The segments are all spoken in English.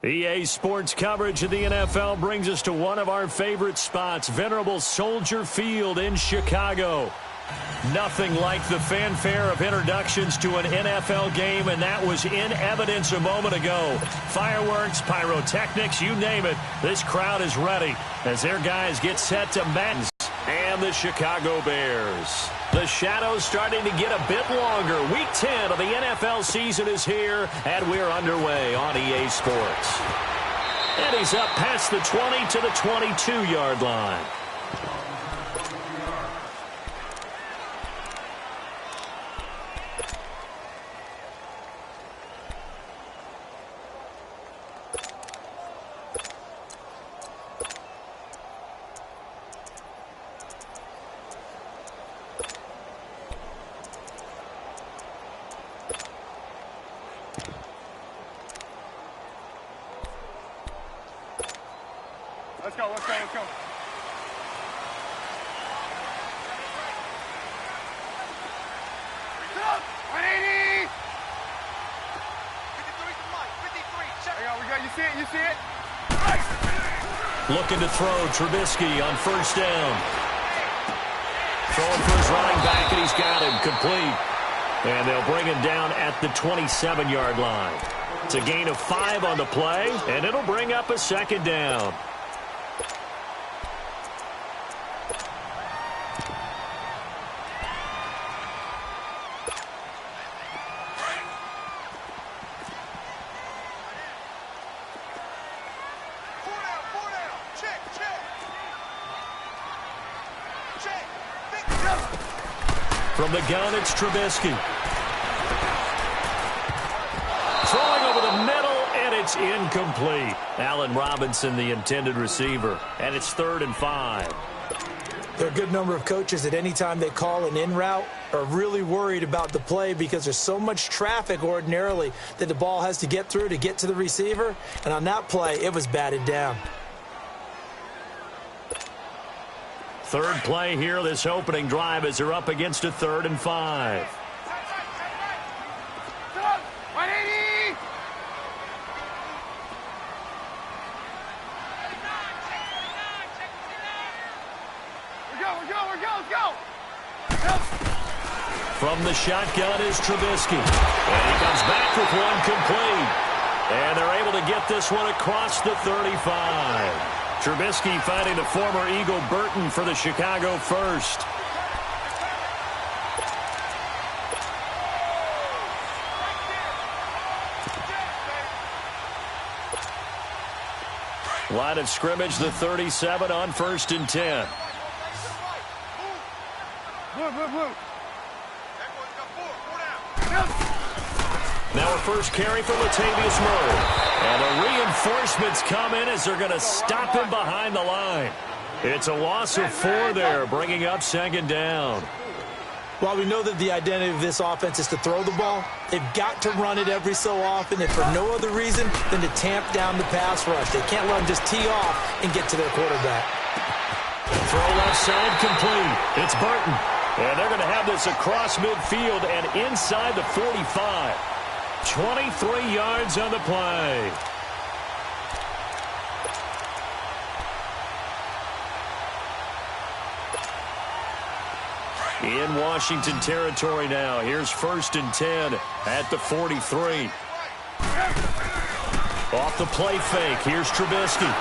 EA Sports coverage of the NFL brings us to one of our favorite spots, venerable Soldier Field in Chicago. Nothing like the fanfare of introductions to an NFL game, and that was in evidence a moment ago. Fireworks, pyrotechnics, you name it. This crowd is ready as their guys get set to match. And the Chicago Bears. The shadows starting to get a bit longer. Week 10 of the NFL season is here, and we're underway on EA Sports. And he's up past the 20 to the 22-yard line. Let's go. 180. You see it? Looking to throw, Trubisky on first down. Throwing for his running back, and he's got him complete. And they'll bring him down at the 27-yard line. It's a gain of 5 on the play, and it'll bring up a second down. From the gun, it's Trubisky. Throwing over the middle, and it's incomplete. Allen Robinson, the intended receiver. And it's 3rd and 5. There are a good number of coaches at any time they call an in route are really worried about the play because there's so much traffic ordinarily that the ball has to get through to get to the receiver. And on that play, it was batted down. Third play here, this opening drive, as they're up against a 3rd and 5. 180. We're go. From the shotgun is Trubisky. And he comes back with one complete. And they're able to get this one across the 35. Trubisky finding the former Eagle Burton for the Chicago first. Line of scrimmage, the 37 on 1st and 10. Now a first carry for Latavius Murray. And the reinforcements come in as they're going to stop him behind the line. It's a loss of 4 there, bringing up 2nd down. While we know that the identity of this offense is to throw the ball, they've got to run it every so often, and for no other reason than to tamp down the pass rush. They can't let them just tee off and get to their quarterback. Throw left side complete. It's Burton. And they're going to have this across midfield and inside the 45. 23 yards on the play. In Washington territory now. Here's 1st and 10 at the 43. Off the play fake. Here's Trubisky.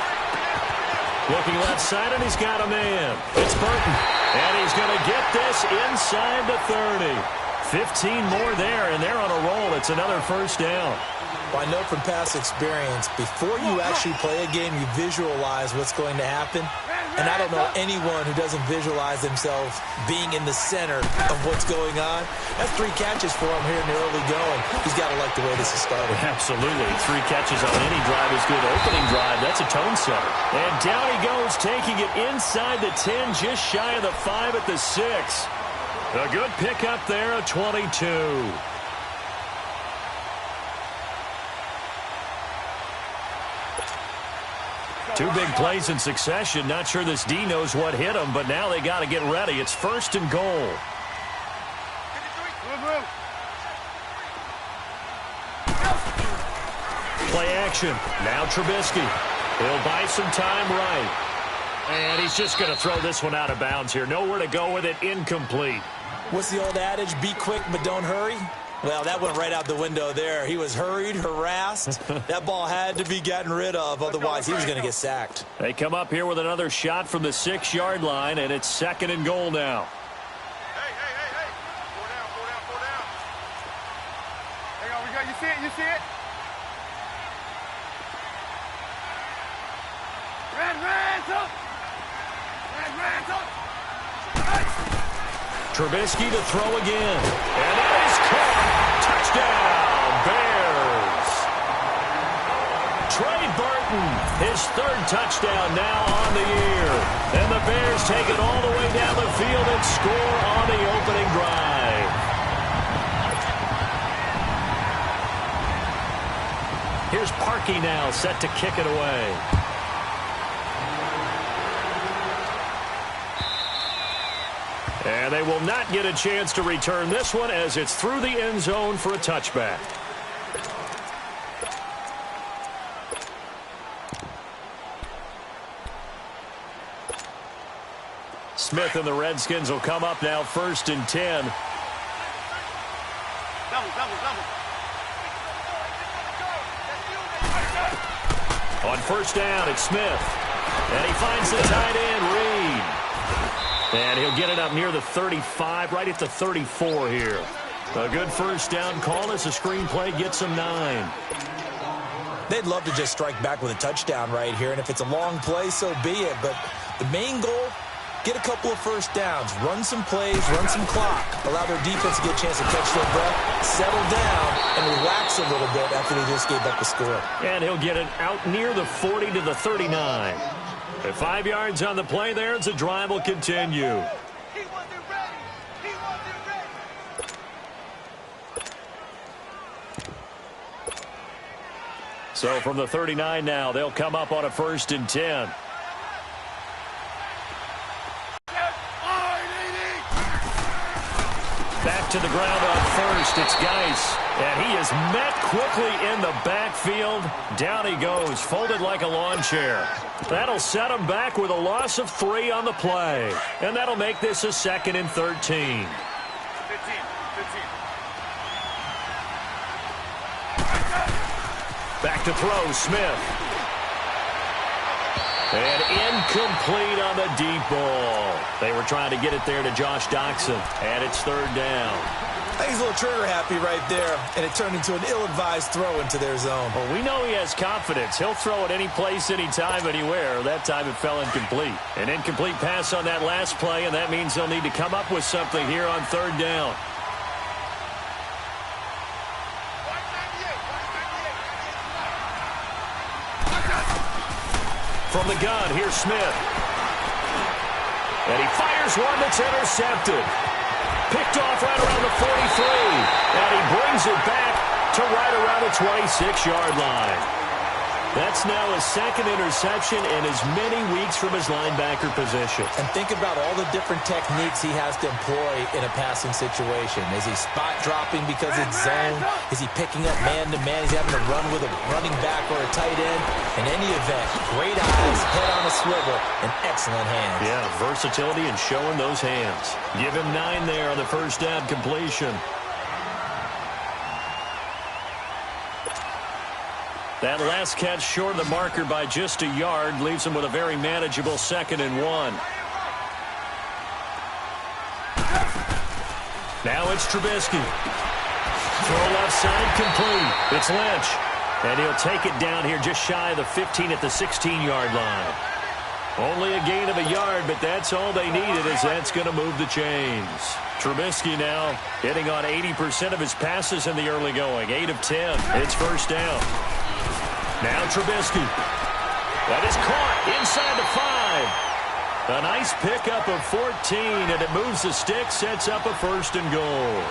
Looking left side, and he's got a man. It's Burton. And he's going to get this inside the 30. 15 more there, and they're on a roll. It's another first down. Well, I know from past experience, before you actually play a game, you visualize what's going to happen. And I don't know anyone who doesn't visualize themselves being in the center of what's going on. That's 3 catches for him here in the early going. He's got to like the way this is started. Absolutely. 3 catches on any drive is good. Opening drive, that's a tone setter. And down he goes, taking it inside the 10, just shy of the 5 at the 6. A good pickup there, a 22. Two big plays in succession. Not sure this D knows what hit him, but now they got to get ready. It's 1st and goal. play action. Now Trubisky. He'll buy some time right. And he's just going to throw this one out of bounds here. Nowhere to go with it. Incomplete. What's the old adage? Be quick, but don't hurry. Well, that went right out the window there. He was hurried, harassed. That ball had to be gotten rid of. Otherwise, he was going to get sacked. They come up here with another shot from the 6-yard line, and it's 2nd and goal now. Hey. 4 down. Hang on, we got, you see it? Ransom! Trubisky to throw again. And that is caught. Touchdown, Bears. Trey Burton, his 3rd touchdown now on the year. And the Bears take it all the way down the field and score on the opening drive. Here's Parkey now set to kick it away. And they will not get a chance to return this one as it's through the end zone for a touchback. Smith and the Redskins will come up now 1st and 10. Double. On 1st down, it's Smith. And he finds the tight end, Reed. And he'll get it up near the 35, right at the 34 here. A good 1st down call as the screenplay gets him 9. They'd love to just strike back with a touchdown right here, and if it's a long play, so be it. But the main goal, get a couple of 1st downs, run some plays, run some clock, allow their defense to get a chance to catch their breath, settle down, and relax a little bit after they just gave up the score. And he'll get it out near the 40 to the 39. At 5 yards on the play there, as the drive will continue. He wasn't ready. So from the 39 now, they'll come up on a 1st and 10. Back to the ground on 1st. It's Geis. And he is met quickly in the backfield. Down he goes, folded like a lawn chair. That'll set him back with a loss of 3 on the play. And that'll make this a 2nd and 13. 15. Back to throw, Smith. And incomplete on the deep ball. They were trying to get it there to Josh Doxson. And it's 3rd down. I think he's a little trigger happy right there, and it turned into an ill-advised throw into their zone. Well, we know he has confidence. He'll throw it any place, anytime, anywhere. That time it fell incomplete. An incomplete pass on that last play, and that means they'll need to come up with something here on 3rd down. From the gun, here's Smith. And he fires one that's intercepted. Picked off right around the 43. And he brings it back to right around the 26-yard line. That's now his 2nd interception in as many weeks from his linebacker position. And think about all the different techniques he has to employ in a passing situation. Is he spot dropping because it's zone? Is he picking up man-to-man? Is he having to run with a running back or a tight end? In any event, great eyes, head on a swivel, and excellent hands. Yeah, versatility and showing those hands. Give him 9 there on the 1st down completion. That last catch short of the marker by just a yard leaves him with a very manageable 2nd and 1. Now it's Trubisky. Throw left side complete. It's Lynch. And he'll take it down here just shy of the 15 at the 16-yard line. Only a gain of a yard, but that's all they needed as that's going to move the chains. Trubisky now hitting on 80% of his passes in the early going. 8 of 10. It's 1st down. Now Trubisky. That is caught inside the 5. A nice pickup of 14, and it moves the stick, sets up a 1st and goal.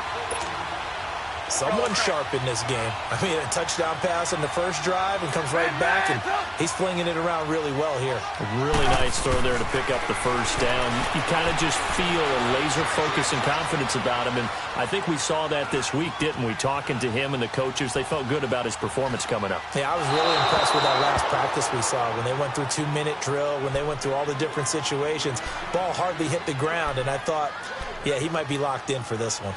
Someone sharp in this game. I mean, a touchdown pass on the first drive and comes right back, and he's flinging it around really well here. A really nice throw there to pick up the first down. You kind of just feel a laser focus and confidence about him, and I think we saw that this week, didn't we? Talking to him and the coaches, they felt good about his performance coming up. Yeah, I was really impressed with that last practice we saw when they went through 2-minute drill, when they went through all the different situations. Ball hardly hit the ground, and I thought, yeah, he might be locked in for this one.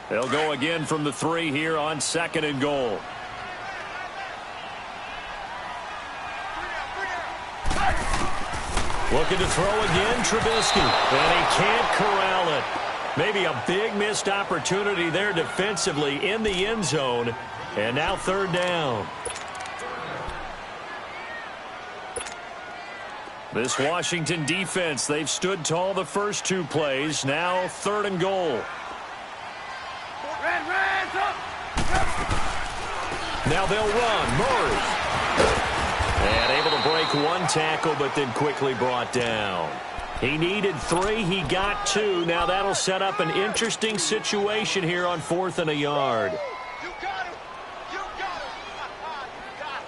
They'll go again from the 3 here on 2nd and goal. Looking to throw again, Trubisky. And he can't corral it. Maybe a big missed opportunity there defensively in the end zone. And now 3rd down. This Washington defense, they've stood tall the first 2 plays. Now 3rd and goal. Now they'll run. Murray. And able to break 1 tackle, but then quickly brought down. He needed 3. He got 2. Now that'll set up an interesting situation here on 4th and a yard. You got him. You got him. You got him.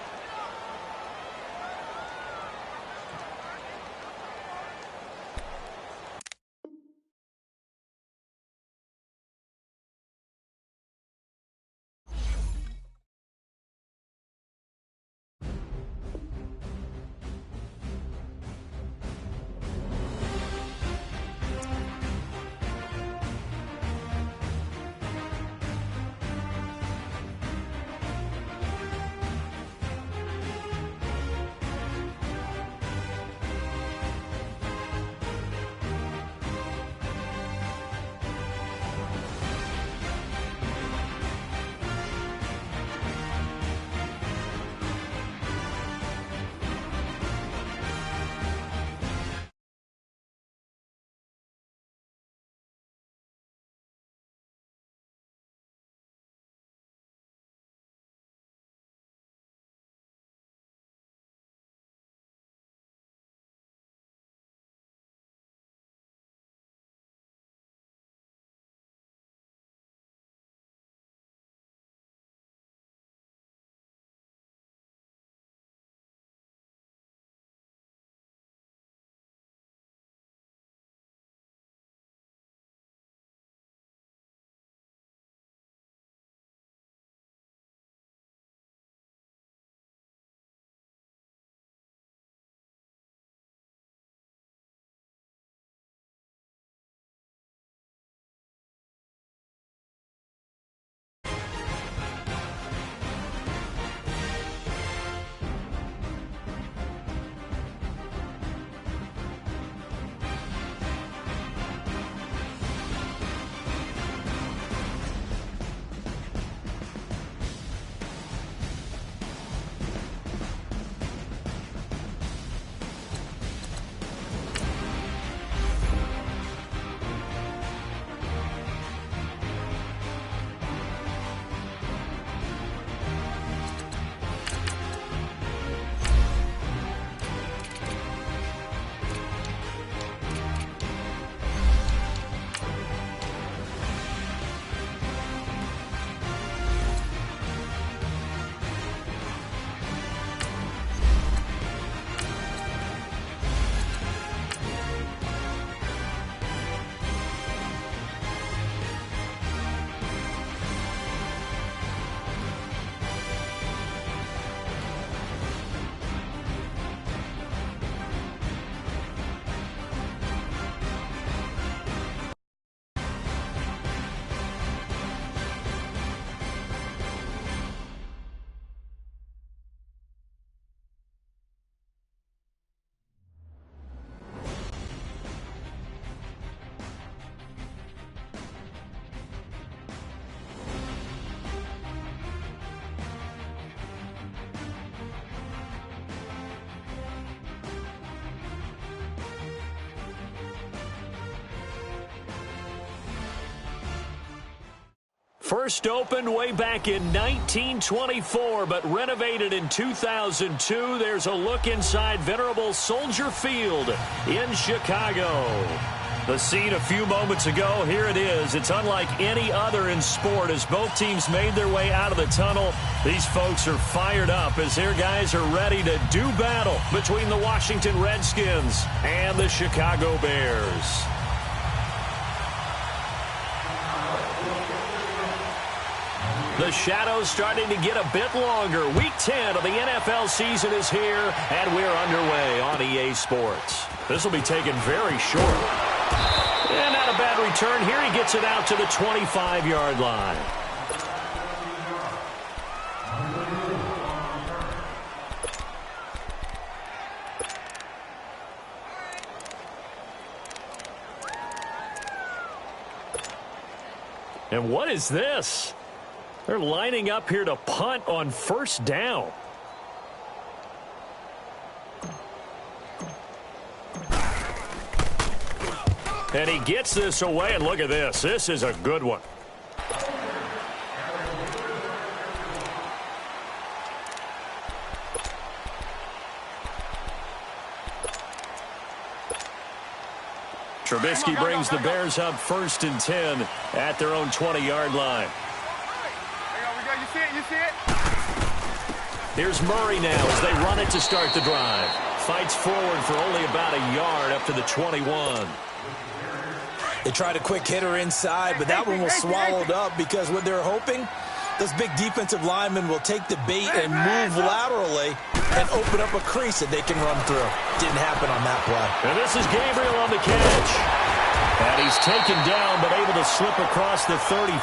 First opened way back in 1924, but renovated in 2002. There's a look inside venerable Soldier Field in Chicago. The scene a few moments ago, here it is. It's unlike any other in sport as both teams made their way out of the tunnel. These folks are fired up as their guys are ready to do battle between the Washington Redskins and the Chicago Bears. The shadow's starting to get a bit longer. Week 10 of the NFL season is here, and we're underway on EA Sports. This will be taken very short. And not a bad return here. He gets it out to the 25-yard line. And what is this? They're lining up here to punt on first down. And he gets this away, and look at this. This is a good one. Trubisky brings the Bears up 1st and 10 at their own 20-yard line. You see it? Here's Murray now as they run it to start the drive. Fights forward for only about a yard up to the 21. They tried a quick hitter inside, but that one was swallowed up because what they're hoping, those big defensive linemen will take the bait and move laterally and open up a crease that they can run through. Didn't happen on that play. And this is Gabriel on the catch. And he's taken down but able to slip across the 35.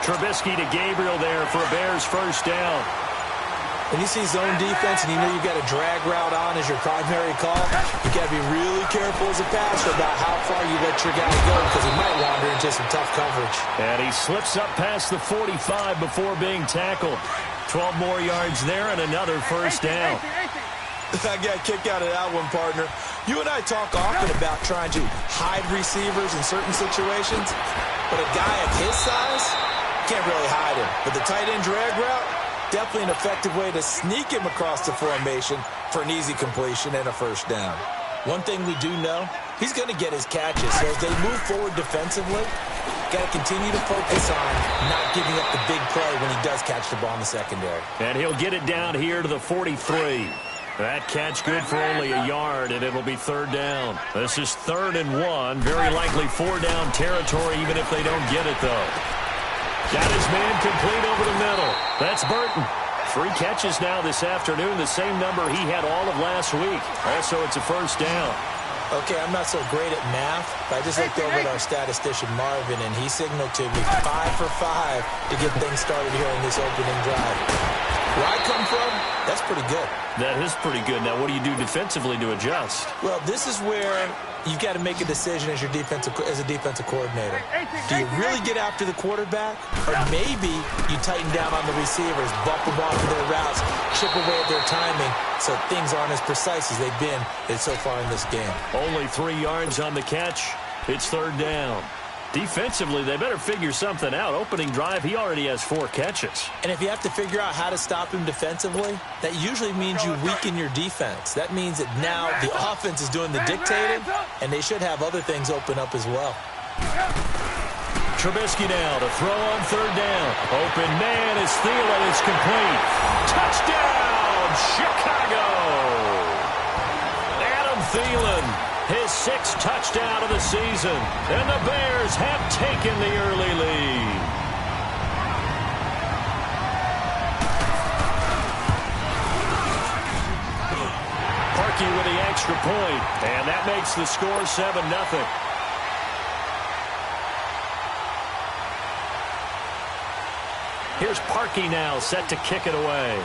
Trubisky to Gabriel there for a Bears first down. When you see zone defense and you know you've got a drag route on as your primary call, you got to be really careful as a passer about how far you let your guy go because he might wander into some tough coverage. And he slips up past the 45 before being tackled. 12 more yards there and another first down. I got a kick out of that one, partner. You and I talk often about trying to hide receivers in certain situations, but a guy of his size can't really hide him. But the tight end drag route, definitely an effective way to sneak him across the formation for an easy completion and a first down. One thing we do know, he's going to get his catches. So as they move forward defensively, got to continue to focus on not giving up the big play when he does catch the ball in the secondary. And he'll get it down here to the 43. That catch good for only a yard, and it'll be third down. This is 3rd and 1. Very likely 4-down territory, even if they don't get it, though. Got his man complete over the middle. That's Burton. 3 catches now this afternoon, the same number he had all of last week. Also, it's a first down. Okay, I'm not so great at math, but I just looked over at our statistician, Marvin, and he signaled to me 5 for 5 to get things started here in this opening drive. Where I come from, that's pretty good. That is pretty good. Now, what do you do defensively to adjust? Well, this is where you've got to make a decision as a defensive coordinator. Do you really get after the quarterback? Or maybe you tighten down on the receivers, bump them off of their routes, chip away at their timing so things aren't as precise as they've been so far in this game. Only 3 yards on the catch. It's third down. Defensively, they better figure something out. Opening drive, he already has 4 catches. And if you have to figure out how to stop him defensively, that usually means you weaken your defense. That means that now the offense is doing the dictating, and they should have other things open up as well. Trubisky now to throw on third down. Open man is Thielen. It's complete. Touchdown, Chicago! Adam Thielen. His 6th touchdown of the season. And the Bears have taken the early lead. Parkey with the extra point. And that makes the score 7-0. Here's Parkey now set to kick it away.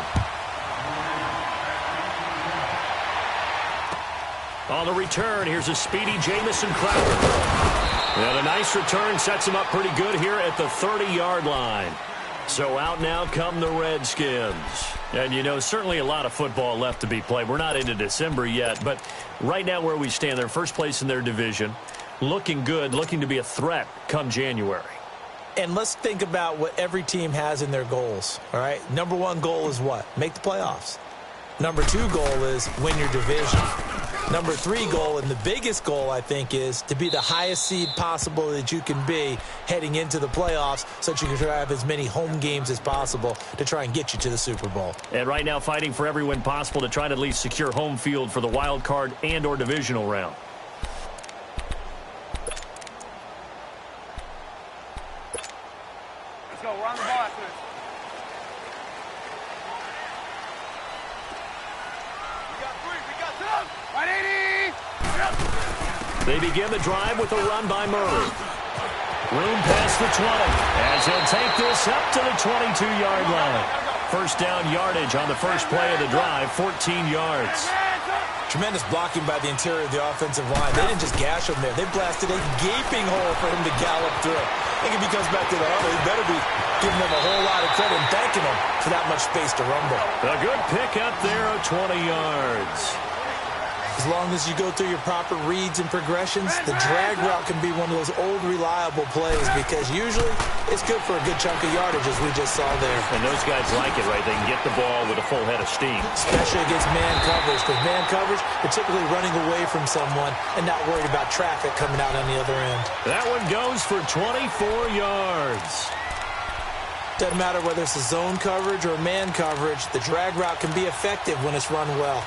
On the return, here's a speedy Jamison Crowder. And a nice return sets him up pretty good here at the 30-yard line. So out now come the Redskins. And, you know, certainly a lot of football left to be played. We're not into December yet, but right now where we stand, they're first place in their division. Looking good, looking to be a threat come January. And let's think about what every team has in their goals, all right? Number 1 goal is what? Make the playoffs. Number 2 goal is win your division. Number 3 goal, and the biggest goal, I think, is to be the highest seed possible that you can be heading into the playoffs so that you can try to have as many home games as possible to try and get you to the Super Bowl. And right now fighting for every win possible to try to at least secure home field for the wild card and or divisional round. Let's go. We're on the ball after this. We got 3. We got 2. 180. They begin the drive with a run by Murray. Room past the 20 as he'll take this up to the 22-yard line. First down yardage on the first play of the drive, 14 yards. Tremendous blocking by the interior of the offensive line. They didn't just gash him there. They blasted a gaping hole for him to gallop through. I think if he comes back to the huddle, he better be giving them a whole lot of credit and thanking them for that much space to rumble. A good pick up there of 20 yards. As long as you go through your proper reads and progressions, the drag route can be one of those old reliable plays because usually it's good for a good chunk of yardage, as we just saw there. And those guys like it, right? They can get the ball with a full head of steam. Especially against man coverage, because man coverage, they're typically running away from someone and not worried about traffic coming out on the other end. That one goes for 24 yards. Doesn't matter whether it's a zone coverage or man coverage, the drag route can be effective when it's run well.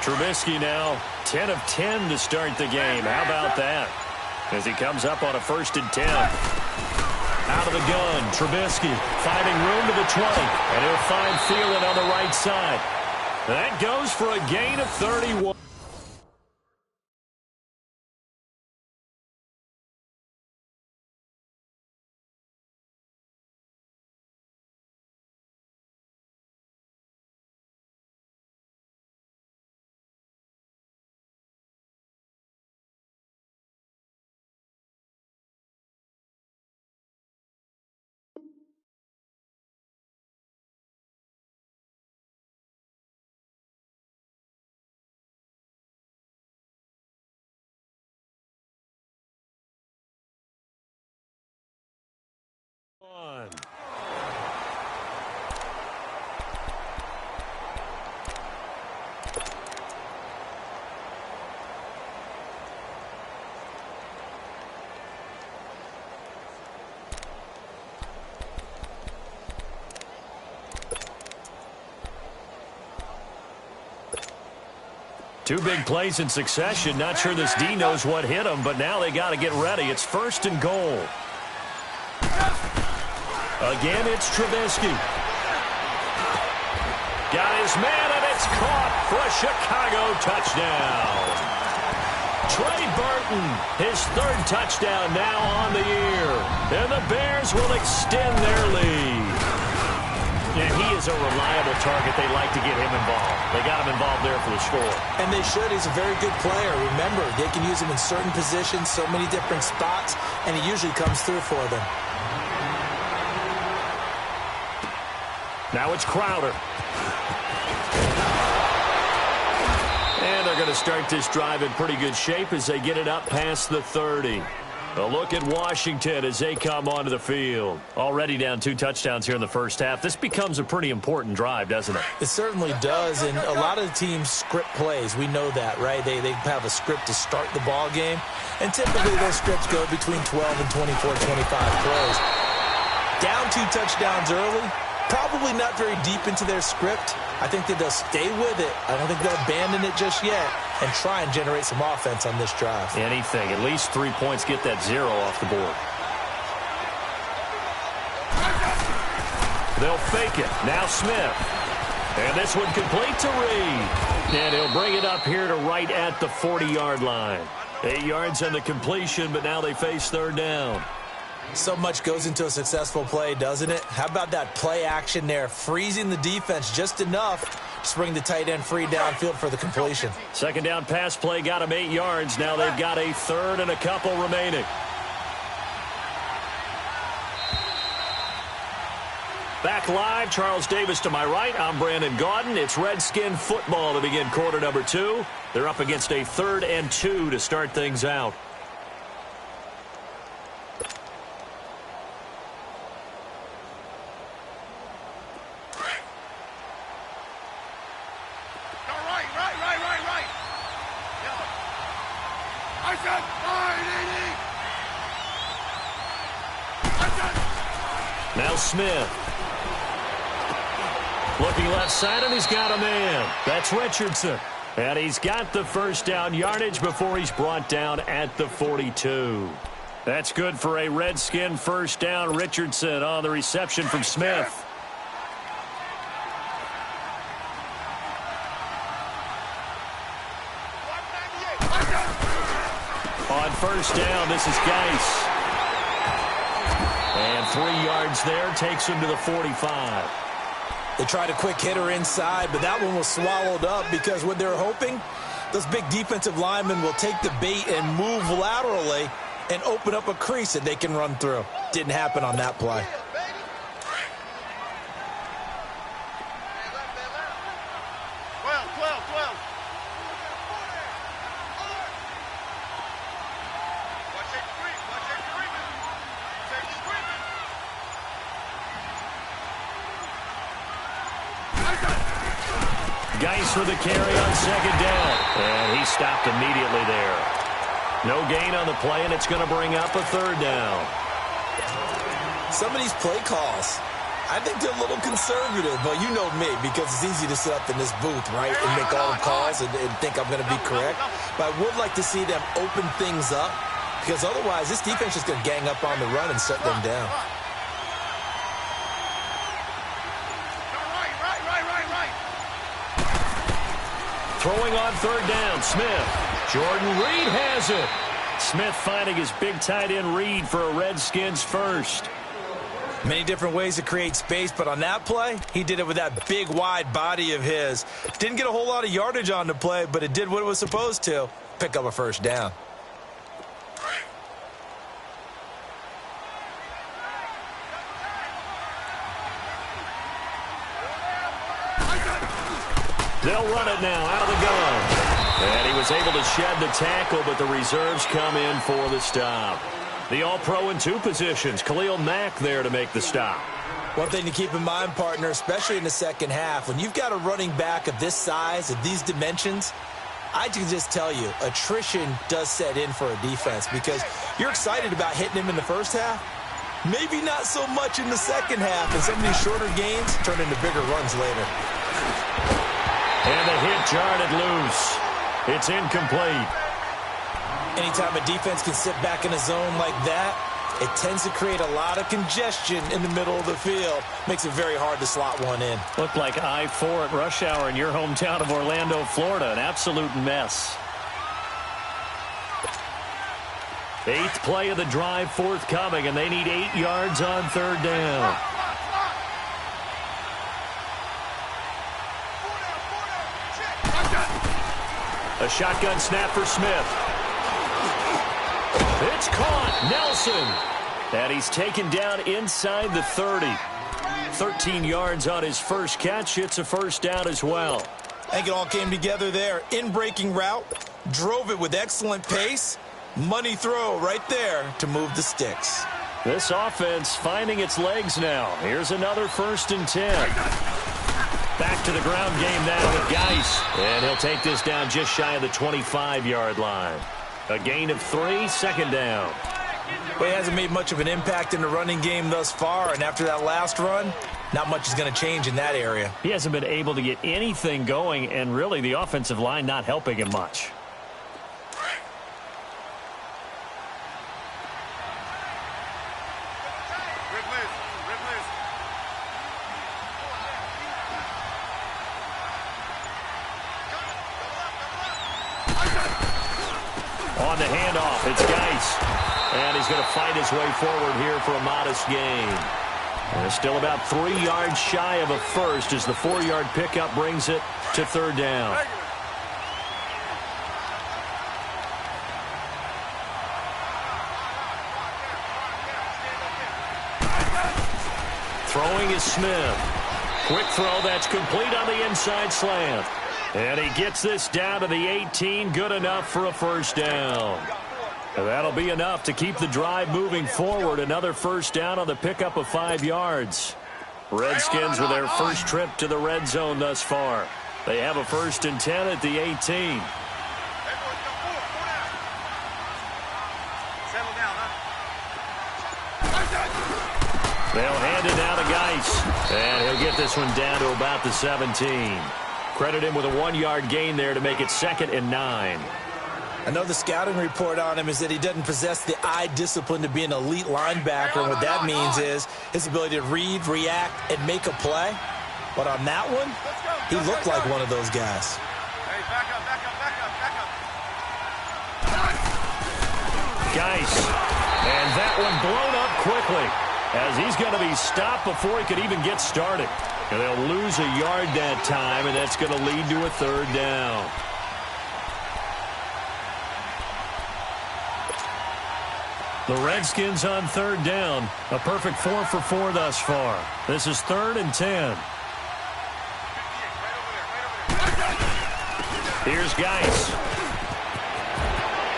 Trubisky now 10 of 10 to start the game. How about that? As he comes up on a 1st and 10. Out of the gun, Trubisky finding room to the 20. And he'll find Thielen on the right side. That goes for a gain of 31. Two big plays in succession. Not sure this D knows what hit him, but now they got to get ready. It's 1st and goal. Again, it's Trubisky. Got his man, and it's caught for a Chicago touchdown. Trey Burton, his 3rd touchdown now on the year. And the Bears will extend their lead. Yeah, he is a reliable target. They like to get him involved. They got him involved there for the score. And they should. He's a very good player. Remember, they can use him in certain positions, so many different spots, and he usually comes through for them. Now it's Crowder. And they're going to start this drive in pretty good shape as they get it up past the 30. A look at Washington as they come onto the field. Already down 2 touchdowns here in the first half. This becomes a pretty important drive, doesn't it? It certainly does, and a lot of the teams script plays. We know that, right? They have a script to start the ball game, and typically those scripts go between 12 and 24, 25 plays. Down 2 touchdowns early, probably not very deep into their script. I think that they'll stay with it. I don't think they'll abandon it just yet and try and generate some offense on this drive. Anything. At least 3 points, get that 0 off the board. They'll fake it. Now Smith. And this one complete to Reed. And he'll bring it up here to right at the 40-yard line. 8 yards on the completion, but now they face 3rd down. So much goes into a successful play, doesn't it? How about that play action there, freezing the defense just enough to bring the tight end free downfield for the completion. 2nd down pass play got him 8 yards. Now they've got a 3rd and a couple remaining. Back live, Charles Davis to my right. I'm Brandon Gaudin. It's Redskin football to begin quarter number 2. They're up against a 3rd and 2 to start things out. Right. Now Smith. Looking left side, and he's got a man. That's Richardson. And he's got the first down yardage before he's brought down at the 42. That's good for a Redskin first down. Richardson on the reception from Smith. On first down, this is Geis. And 3 yards there, takes him to the 45. They tried a quick hitter inside, but that one was swallowed up because what they're hoping, those big defensive linemen will take the bait and move laterally and open up a crease that they can run through. Didn't happen on that play. Geis with the carry on second down. And he stopped immediately there. No gain on the play, and it's going to bring up a third down. Some of these play calls, I think they're a little conservative, but you know me, because it's easy to sit up in this booth, right, and make all the calls and think I'm going to be correct. But I would like to see them open things up, because otherwise this defense is going to gang up on the run and shut them down. Throwing on third down, Smith. Jordan Reed has it. Smith finding his big tight end Reed for a Redskins first. Many different ways to create space, but on that play, he did it with that big, wide body of his. Didn't get a whole lot of yardage on the play, but it did what it was supposed to. Pick up a first down. They'll run it now out of the gun. And he was able to shed the tackle, but the reserves come in for the stop. The All-Pro in 2 positions. Khalil Mack there to make the stop. One thing to keep in mind, partner, especially in the second half, when you've got a running back of this size, of these dimensions, I can just tell you, attrition does set in for a defense because you're excited about hitting him in the first half. Maybe not so much in the second half, and some of these shorter gains turn into bigger runs later. And the hit jarred it loose. It's incomplete. Anytime a defense can sit back in a zone like that, it tends to create a lot of congestion in the middle of the field. Makes it very hard to slot one in. Looked like I-4 at rush hour in your hometown of Orlando, Florida. An absolute mess. 8th play of the drive forthcoming, and they need 8 yards on third down. A shotgun snap for Smith. It's caught. Nelson. And he's taken down inside the 30. 13 yards on his first catch. It's a first down as well. I think it all came together there. In-breaking route. Drove it with excellent pace. Money throw right there to move the sticks. This offense finding its legs now. Here's another 1st and 10. Back to the ground game now with Geis. And he'll take this down just shy of the 25-yard line. A gain of 3, second down. Well, he hasn't made much of an impact in the running game thus far, and after that last run, not much is going to change in that area. He hasn't been able to get anything going, and really the offensive line not helping him much. On the handoff, it's Geis. And he's going to fight his way forward here for a modest gain. And still about 3 yards shy of a first as the 4-yard pickup brings it to third down. Throwing is Smith. Quick throw that's complete on the inside slant. And he gets this down to the 18, good enough for a first down. And that'll be enough to keep the drive moving forward. Another first down on the pickup of 5 yards. Redskins with their first trip to the red zone thus far. They have a 1st and 10 at the 18. They'll hand it down to Geis. And he'll get this one down to about the 17. Credit him with a 1-yard gain there to make it 2nd and 9. I know the scouting report on him is that he doesn't possess the eye discipline to be an elite linebacker. And what that means is his ability to read, react, and make a play. But on that one, he looked like one of those guys. Hey, back up, back up, back up, back up. Geis. And that one blown up quickly as he's going to be stopped before he could even get started. And they'll lose a yard that time, and that's going to lead to a 3rd down. The Redskins on 3rd down. A perfect 4 for 4 thus far. This is 3rd and 10. Here's Geis.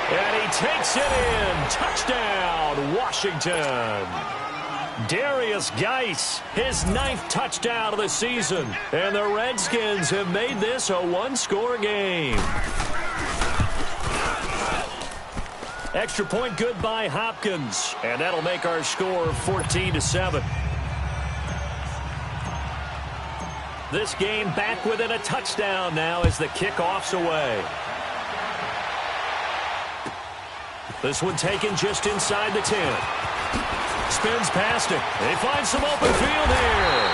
And he takes it in. Touchdown, Washington. Darius Geis, his 9th touchdown of the season. And the Redskins have made this a 1-score game. Extra point good by Hopkins. And that'll make our score 14-7. This game back within a touchdown now as the kickoff's away. This one taken just inside the 10. Spins past it. They find some open field here.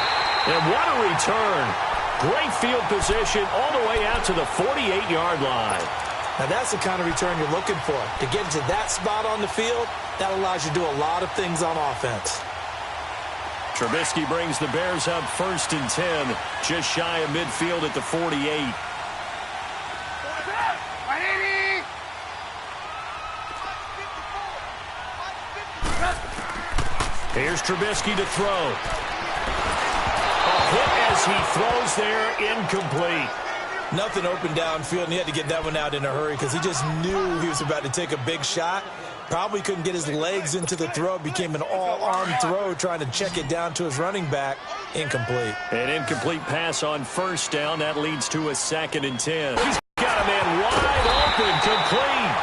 And what a return. Great field position all the way out to the 48-yard line. Now that's the kind of return you're looking for. To get into that spot on the field, that allows you to do a lot of things on offense. Trubisky brings the Bears up 1st and 10, just shy of midfield at the 48. Here's Trubisky to throw. A hit as he throws there, incomplete. Nothing open downfield, and he had to get that one out in a hurry because he just knew he was about to take a big shot. Probably couldn't get his legs into the throw. Became an all-arm throw trying to check it down to his running back. Incomplete. An incomplete pass on 1st down. That leads to a 2nd and 10. He's got a man wide open, complete.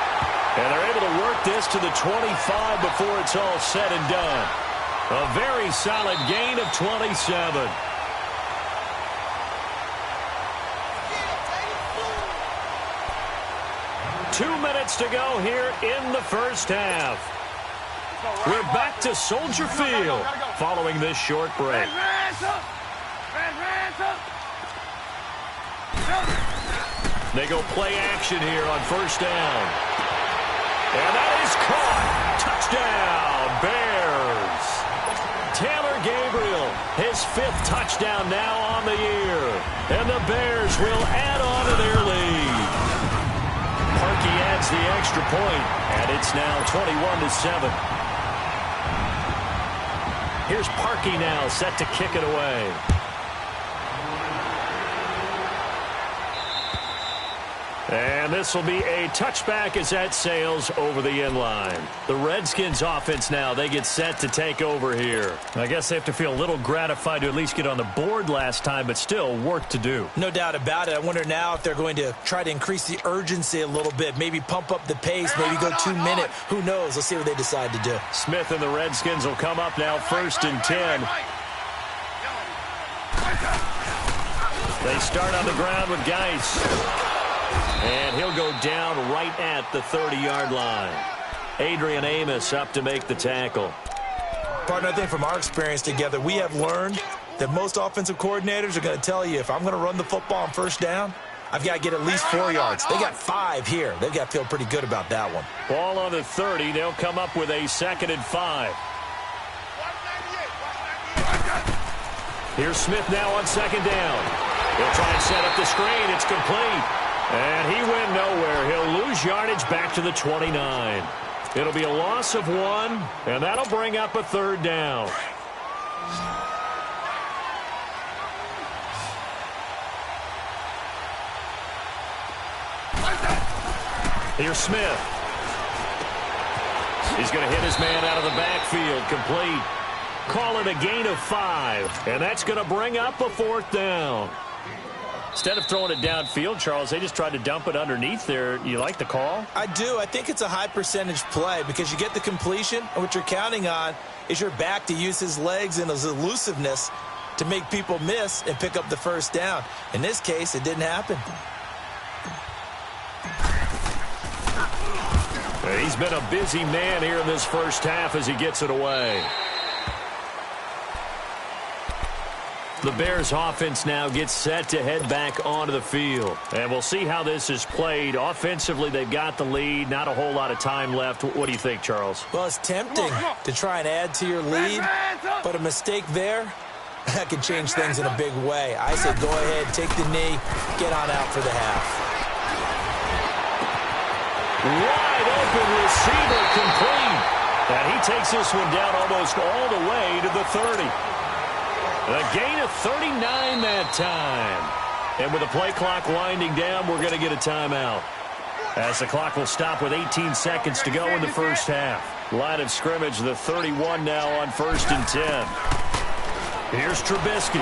And they're able to work this to the 25 before it's all said and done. A very solid gain of 27. Two minutes to go here in the 1st half. We're back to Soldier Field following this short break. They go play action here on 1st down. And that is caught. Touchdown, Bears. Taylor Gabriel, his 5th touchdown now on the year. And the Bears will add on to their lead. Parkey adds the extra point, and it's now 21-7. Here's Parkey now set to kick it away. And this will be a touchback as that sails over the end line. The Redskins offense now, they get set to take over here. I guess they have to feel a little gratified to at least get on the board last time, but still work to do. No doubt about it. I wonder now if they're going to try to increase the urgency a little bit, maybe pump up the pace, maybe go 2-minute. Who knows? Let's see what they decide to do. Smith and the Redskins will come up now 1st and 10. They start on the ground with Geis. And he'll go down right at the 30-yard line. Adrian Amos up to make the tackle. Partner, I think from our experience together, we have learned that most offensive coordinators are going to tell you if I'm going to run the football on 1st down, I've got to get at least 4 yards. They got 5 here. They've got to feel pretty good about that one. Ball on the 30. They'll come up with a 2nd and 5. Here's Smith now on 2nd down. He'll try and set up the screen. It's complete. And he went nowhere. He'll lose yardage back to the 29. It'll be a loss of 1, and that'll bring up a 3rd down. Here's Smith. He's going to hit his man out of the backfield. Complete. Call it a gain of 5, and that's going to bring up a 4th down. Instead of throwing it downfield, Charles, they just tried to dump it underneath there. You like the call? I do. I think it's a high percentage play because you get the completion, and what you're counting on is your back to use his legs and his elusiveness to make people miss and pick up the first down. In this case, it didn't happen. He's been a busy man here in this first half as he gets it away. The Bears offense now gets set to head back onto the field. And we'll see how this is played. Offensively, they've got the lead. Not a whole lot of time left. What do you think, Charles? Well, it's tempting to try and add to your lead, but a mistake there, that can change things in a big way. I say go ahead, take the knee, get on out for the half. Wide open receiver complete. And he takes this one down almost all the way to the 30. A gain of 39 that time. And with the play clock winding down, we're going to get a timeout. As the clock will stop with 18 seconds to go in the first half. Line of scrimmage, the 31 now on 1st and 10. Here's Trubisky.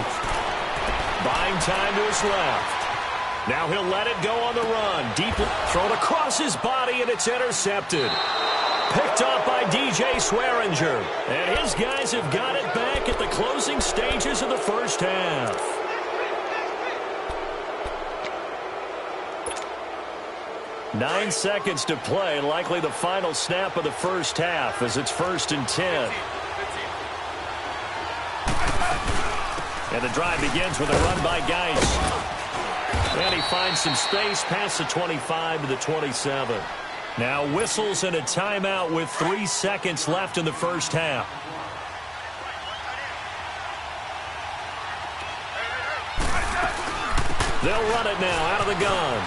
Buying time to his left. Now he'll let it go on the run. Deep thrown across his body, and it's intercepted. Picked off by DJ Swearinger. And his guys have got it back at the closing stages of the first half. Nine seconds to play, likely the final snap of the first half as it's 1st and 10. And the drive begins with a run by Geis. And he finds some space past the 25 to the 27. Now whistles and a timeout with 3 seconds left in the first half. They'll run it now out of the gun.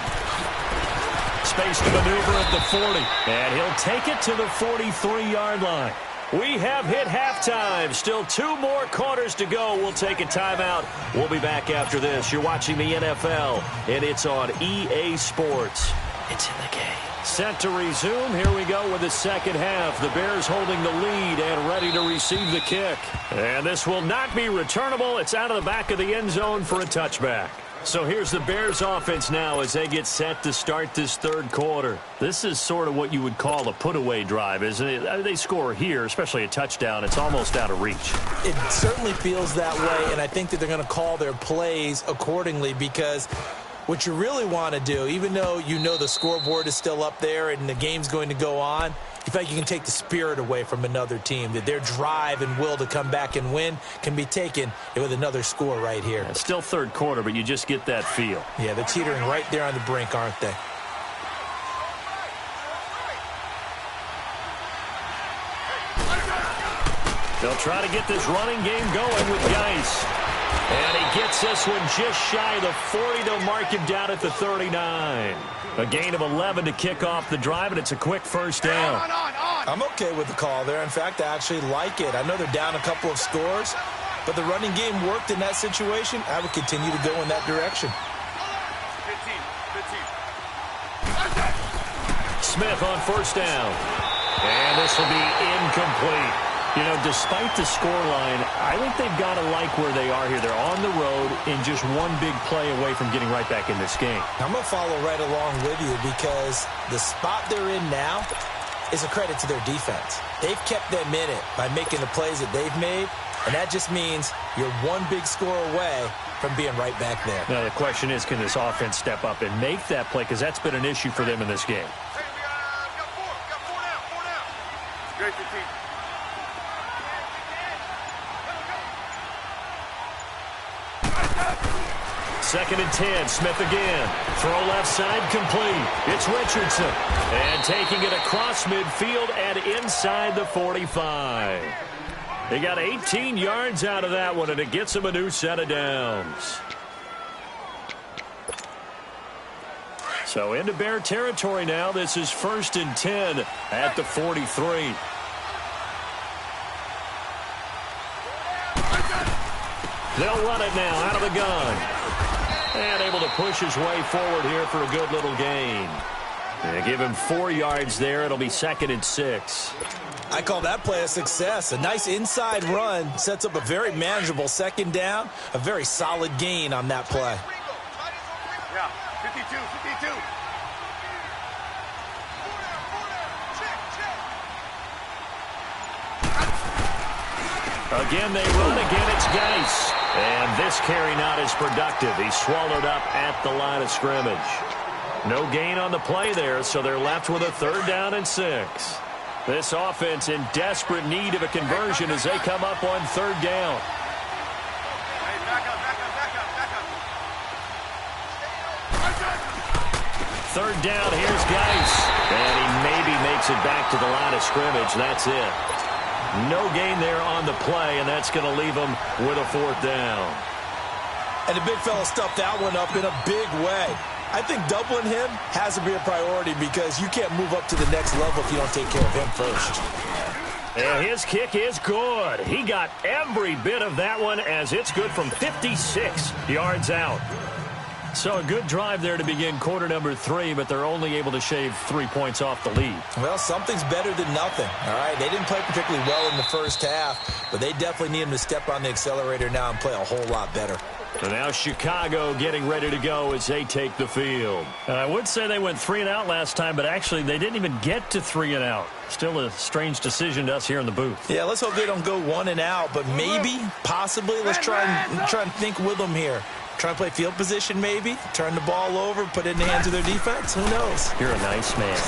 Space to maneuver at the 40. And he'll take it to the 43-yard line. We have hit halftime. Still 2 more quarters to go. We'll take a timeout. We'll be back after this. You're watching the NFL, and it's on EA Sports. It's in the game. Set to resume. Here we go with the second half. The Bears holding the lead and ready to receive the kick. And this will not be returnable. It's out of the back of the end zone for a touchback. So here's the Bears offense now as they get set to start this third quarter. This is sort of what you would call a put-away drive, isn't it? They score here, especially a touchdown. It's almost out of reach. It certainly feels that way, and I think that they're going to call their plays accordingly because what you really want to do, even though you know the scoreboard is still up there and the game's going to go on, you feel like you can take the spirit away from another team, that their drive and will to come back and win can be taken with another score right here. It's still third quarter, but you just get that feel. Yeah, they're teetering right there on the brink, aren't they? They'll try to get this running game going with Geis. And he gets this one just shy of the 40 to mark him down at the 39. A gain of 11 to kick off the drive, and it's a quick first down. I'm okay with the call there. In fact, I actually like it. I know they're down a couple of scores, but the running game worked in that situation. I would continue to go in that direction. 15. Smith on first down. And this will be incomplete. You know, despite the scoreline, I think they've got to like where they are here. They're on the road and just one big play away from getting right back in this game. I'm going to follow right along with you because the spot they're in now is a credit to their defense. They've kept them in it by making the plays that they've made, and that just means you're one big score away from being right back there. Now, the question is, can this offense step up and make that play? Because that's been an issue for them in this game. Hey, we got four now. Great 15. Second and 10, Smith again. Throw left side, complete. It's Richardson. And taking it across midfield and inside the 45. They got 18 yards out of that one, and it gets them a new set of downs. So into Bear territory now. This is 1st and 10 at the 43. They'll run it now out of the gun. And able to push his way forward here for a good little gain. And give him 4 yards there. It'll be 2nd and 6. I call that play a success. A nice inside run sets up a very manageable second down. A very solid gain on that play. Yeah, 52, 52. Again, they run. Again, it's Geis. And this carry not as productive. He's swallowed up at the line of scrimmage. No gain on the play there, so they're left with a 3rd down and 6. This offense in desperate need of a conversion as they come up on 3rd down. Hey, back up, back up, back up, back up. 3rd down, here's Geis. And he maybe makes it back to the line of scrimmage. That's it. No gain there on the play, and that's going to leave him with a 4th down. And the big fella stuffed that one up in a big way. I think doubling him has to be a priority because you can't move up to the next level if you don't take care of him first. And his kick is good. He got every bit of that one as it's good from 56 yards out. So a good drive there to begin quarter number 3, but they're only able to shave 3 points off the lead. Well, something's better than nothing, all right? They didn't play particularly well in the first half, but they definitely need him to step on the accelerator now and play a whole lot better. So now Chicago getting ready to go as they take the field. I would say they went 3 and out last time, but actually they didn't even get to 3 and out. Still a strange decision to us here in the booth. Yeah, let's hope they don't go 1 and out, but maybe, possibly, let's try and think with them here. Try and play field position maybe, turn the ball over, put it in the hands of their defense. Who knows? You're a nice man.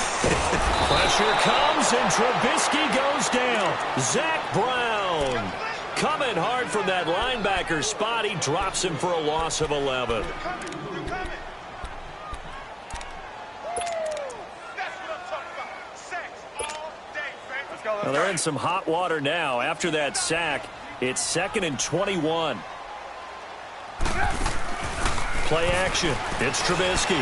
Pressure comes and Trubisky goes down. Zach Brown coming hard from that linebacker spot. He drops him for a loss of 11. Well, they're in some hot water now. After that sack, it's 2nd and 21. Play action. It's Trubisky.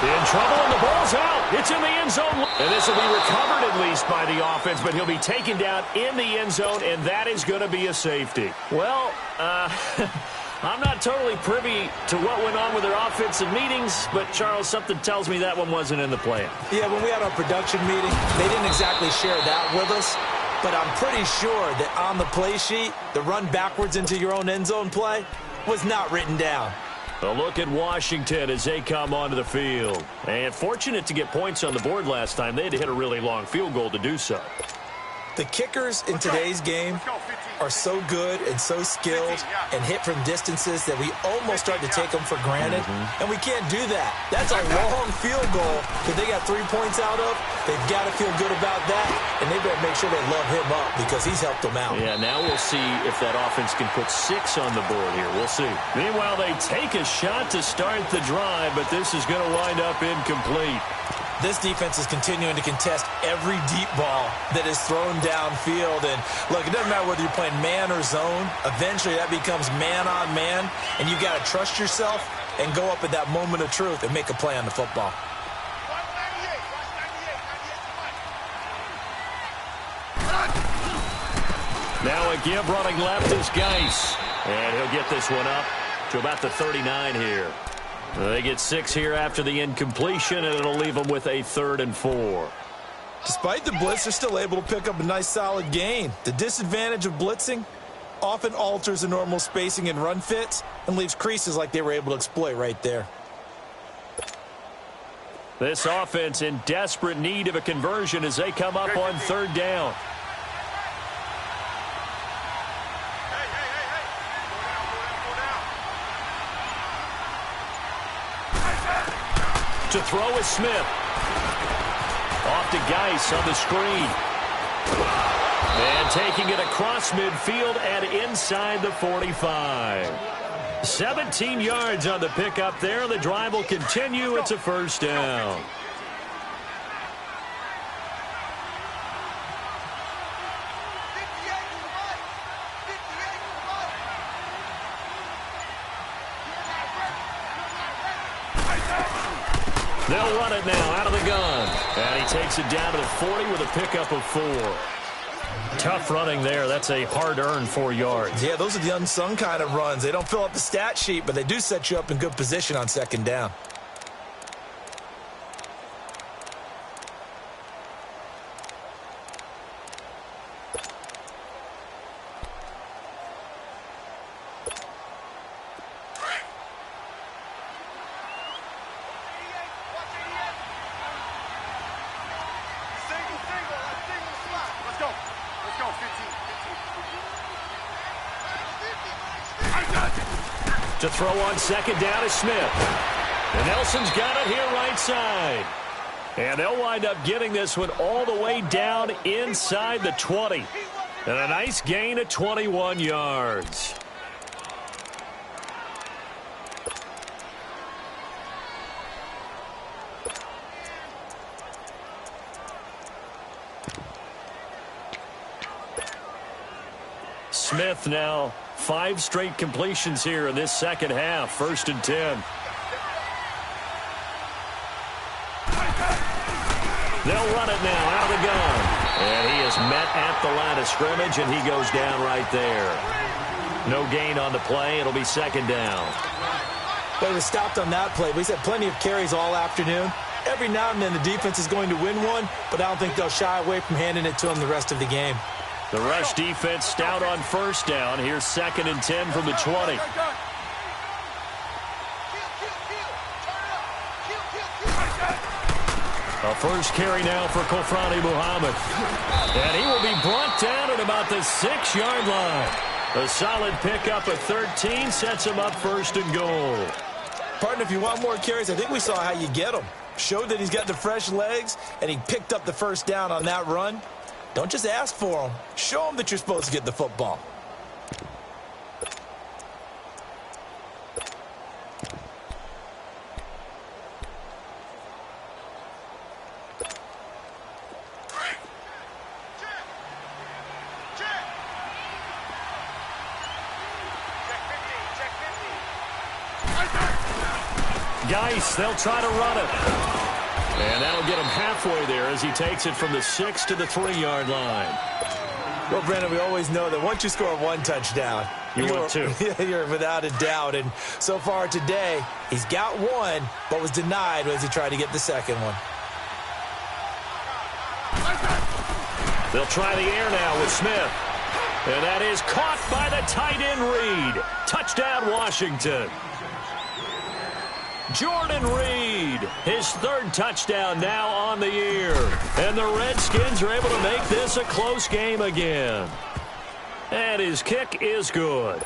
In trouble, and the ball's out. It's in the end zone. And this will be recovered at least by the offense, but he'll be taken down in the end zone, and that is going to be a safety. Well, I'm not totally privy to what went on with their offensive meetings, but, Charles, something tells me that one wasn't in the plan. Yeah, when we had our production meeting, they didn't exactly share that with us. But I'm pretty sure that on the play sheet, the run backwards into your own end zone play was not written down. A look at Washington as they come onto the field. And fortunate to get points on the board last time. They had to hit a really long field goal to do so. The kickers in today's game are so good and so skilled and hit from distances that we almost start to take them for granted. And we can't do that. That's a long field goal that they got 3 points out of. They've got to feel good about that, and they better make sure they love him up because he's helped them out. Yeah, now we'll see if that offense can put 6 on the board here. We'll see. Meanwhile, they take a shot to start the drive, but this is going to wind up incomplete. This defense is continuing to contest every deep ball that is thrown downfield. And, look, it doesn't matter whether you're playing man or zone. Eventually, that becomes man on man, and you got to trust yourself and go up at that moment of truth and make a play on the football. Now a give running left is Geis. And he'll get this one up to about the 39 here. They get 6 here after the incompletion, and it'll leave them with a 3rd and 4. Despite the blitz, they're still able to pick up a nice, solid gain. The disadvantage of blitzing often alters the normal spacing and run fits and leaves creases like they were able to exploit right there. This offense in desperate need of a conversion as they come up on 3rd down. To throw is Smith. Off to Geis on the screen. And taking it across midfield and inside the 45. 17 yards on the pickup there. The drive will continue. It's a 1st down. They'll run it now out of the gun. And he takes it down to the 40 with a pickup of 4. Tough running there. That's a hard-earned 4 yards. Yeah, those are the unsung kind of runs. They don't fill up the stat sheet, but they do set you up in good position on 2nd down. To throw on second down is Smith. And Nelson's got it here right side. And they'll wind up getting this one all the way down inside the 20. And a nice gain of 21 yards. Smith now 5 straight completions here in this second half. 1st and 10. They'll run it now out of the gun. And he is met at the line of scrimmage, and he goes down right there. No gain on the play. It'll be 2nd down. But he was stopped on that play. He's had plenty of carries all afternoon. Every now and then the defense is going to win one, but I don't think they'll shy away from handing it to him the rest of the game. The rush defense stout on 1st down. Here's 2nd and 10 from the 20. A first carry now for Kofrani Muhammad. And he will be brought down at about the 6-yard line. A solid pickup of 13 sets him up 1st and goal. Partner, if you want more carries, I think we saw how you get them. Showed that he's got the fresh legs, and he picked up the 1st down on that run. Don't just ask for them. Show them that you're supposed to get the football. Geis, they'll try to run it. And that'll get him halfway there as he takes it from the 6 to the 3-yard line. Well, Brandon, we always know that once you score 1 touchdown, you're 2. You're without a doubt. And so far today, he's got 1, but was denied as he tried to get the 2nd one. They'll try the air now with Smith. And that is caught by the tight end Reed. Touchdown, Washington. Jordan Reed, his 3rd touchdown now on the year. And the Redskins are able to make this a close game again. And his kick is good.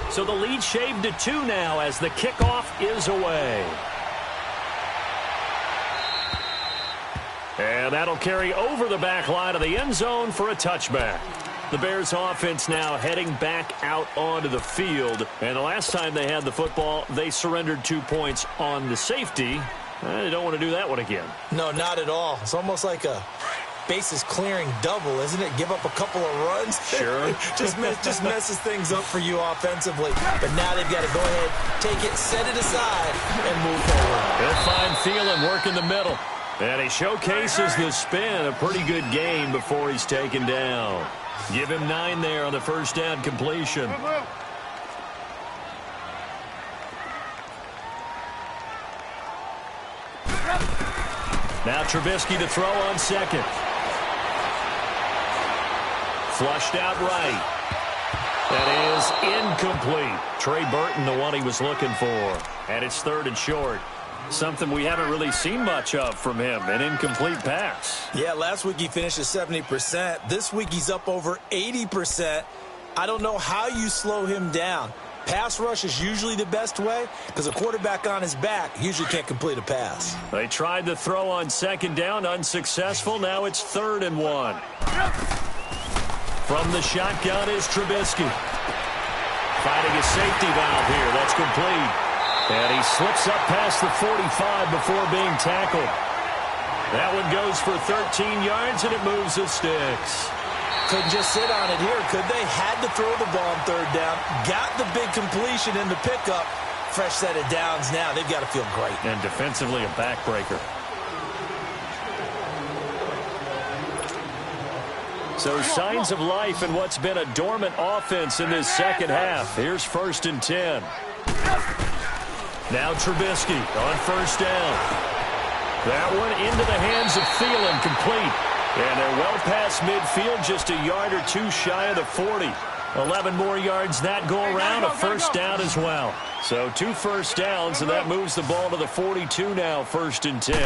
So the lead shaved to 2 now as the kickoff is away. And that'll carry over the back line of the end zone for a touchback. The Bears offense now heading back out onto the field. And the last time they had the football, they surrendered 2 points on the safety. They don't want to do that one again. No, not at all. It's almost like a bases clearing double, isn't it? Give up a couple of runs. Sure. just messes things up for you offensively. But now they've got to go ahead, take it, set it aside, and move forward. They'll find Thielen work in the middle. And he showcases the spin. A pretty good game before he's taken down. Give him 9 there on the 1st down completion. Now Trubisky to throw on 2nd. Flushed out right. That is incomplete. Trey Burton, the one he was looking for. And it's 3rd and short. Something we haven't really seen much of from him, an incomplete pass. Yeah, last week he finished at 70%. This week he's up over 80%. I don't know how you slow him down. Pass rush is usually the best way because a quarterback on his back usually can't complete a pass. They tried to throw on 2nd down, unsuccessful. Now it's 3rd and 1. From the shotgun is Trubisky. Finding a safety valve here. That's complete. And he slips up past the 45 before being tackled. That one goes for 13 yards, and it moves the sticks. Couldn't just sit on it here, could they? Had to throw the ball on 3rd down. Got the big completion in the pickup. Fresh set of downs now. They've got to feel great. And defensively a backbreaker. So signs of life in what's been a dormant offense in this second half. Here's 1st and 10. Now Trubisky on 1st down. That one into the hands of Thielen, complete. And they're well past midfield, just a yard or 2 shy of the 40. 11 more yards that go around, a 1st down as well. So 2 1st downs, and that moves the ball to the 42 now, 1st and 10.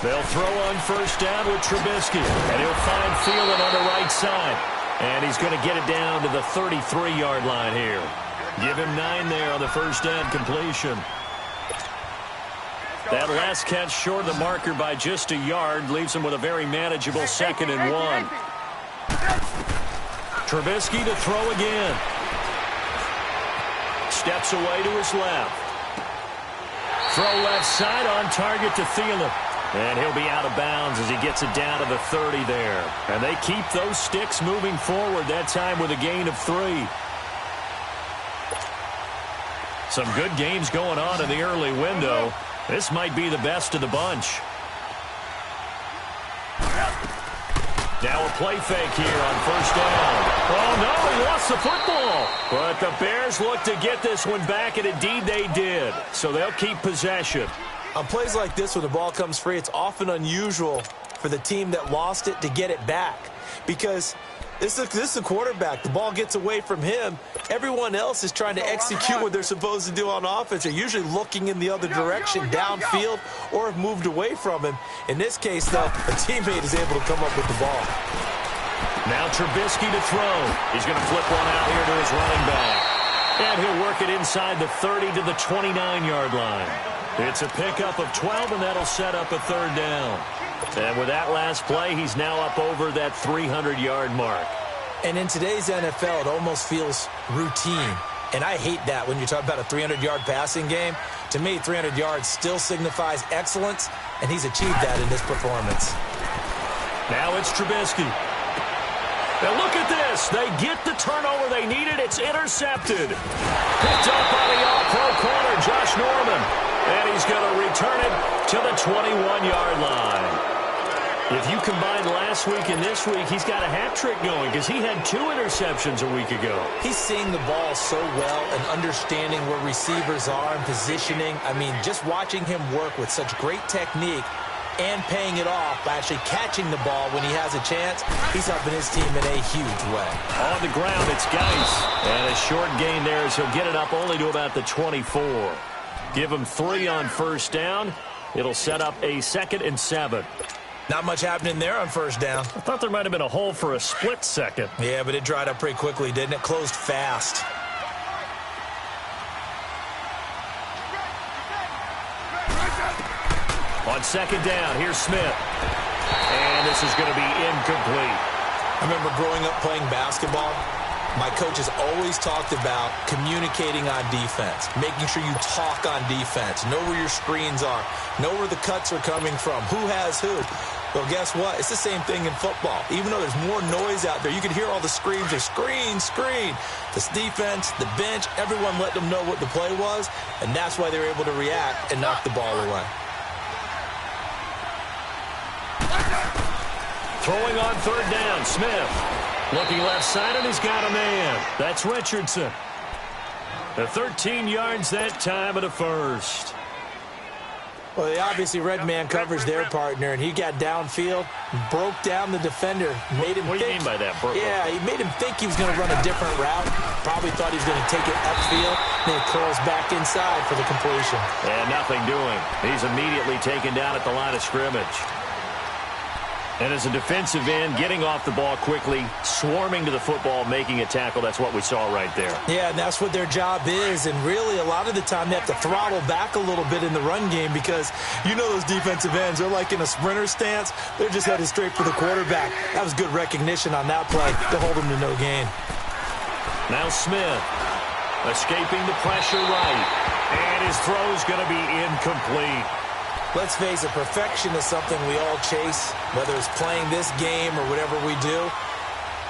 They'll throw on 1st down with Trubisky, and he'll find Thielen on the right right side. And he's going to get it down to the 33-yard line here. Give him 9 there on the first down completion. That last catch short of the marker by just a yard leaves him with a very manageable 2nd and 1. Trubisky to throw again. Steps away to his left. Throw left side on target to Thielen. And he'll be out of bounds as he gets it down to the 30 there. And they keep those sticks moving forward, that time with a gain of 3. Some good games going on in the early window. This might be the best of the bunch. Now a play fake here on first down. Oh, no, he lost the football. But the Bears look to get this one back, and indeed they did. So they'll keep possession. On plays like this, when the ball comes free, it's often unusual for the team that lost it to get it back. Because this is a quarterback. The ball gets away from him. Everyone else is trying to execute what they're supposed to do on offense. They're usually looking in the other direction, downfield, or have moved away from him. In this case, though, a teammate is able to come up with the ball. Now Trubisky to throw. He's going to flip one out here to his running back. And he'll work it inside the 30 to the 29-yard line. It's a pickup of 12, and that'll set up a 3rd down. And with that last play, he's now up over that 300-yard mark. And in today's NFL, it almost feels routine. And I hate that when you talk about a 300-yard passing game. To me, 300 yards still signifies excellence, and he's achieved that in this performance. Now it's Trubisky. Now look at this. They get the turnover they needed. It's intercepted. Picked up by the all-pro corner, Josh Norman. And he's going to return it to the 21-yard line. If you combine last week and this week, he's got a hat trick going because he had 2 interceptions a week ago. He's seeing the ball so well and understanding where receivers are and positioning. I mean, just watching him work with such great technique and paying it off by actually catching the ball when he has a chance, he's helping his team in a huge way. On the ground, it's Geis. And a short gain there as he'll get it up only to about the 24. Give him 3 on first down. It'll set up a 2nd and 7. Not much happening there on first down. I thought there might have been a hole for a split second. Yeah, but it dried up pretty quickly, didn't it? Closed fast. On 2nd down, here's Smith. And this is going to be incomplete. I remember growing up playing basketball. My coach has always talked about communicating on defense, making sure you talk on defense, know where your screens are, know where the cuts are coming from, who has who. Well, guess what? It's the same thing in football. Even though there's more noise out there, you can hear all the screams of screen, screen. This defense, the bench, everyone let them know what the play was, and that's why they were able to react and knock the ball away. Throwing on 3rd down, Smith. Looking left side, and he's got a man. That's Richardson. The 13 yards that time of the first. Well, they obviously red man coverage their partner, and he got downfield, broke down the defender, made him What do you mean by that, Burke? Yeah, he made him think he was going to run a different route. Probably thought he was going to take it upfield, then he curls back inside for the completion. And nothing doing. He's immediately taken down at the line of scrimmage. And as a defensive end, getting off the ball quickly, swarming to the football, making a tackle, that's what we saw right there. Yeah, and that's what their job is. And really, a lot of the time, they have to throttle back a little bit in the run game because you know those defensive ends, they're like in a sprinter stance. They're just headed straight for the quarterback. That was good recognition on that play to hold them to no gain. Now Smith, escaping the pressure right. And his throw's going to be incomplete. Let's face it, perfection is something we all chase, whether it's playing this game or whatever we do.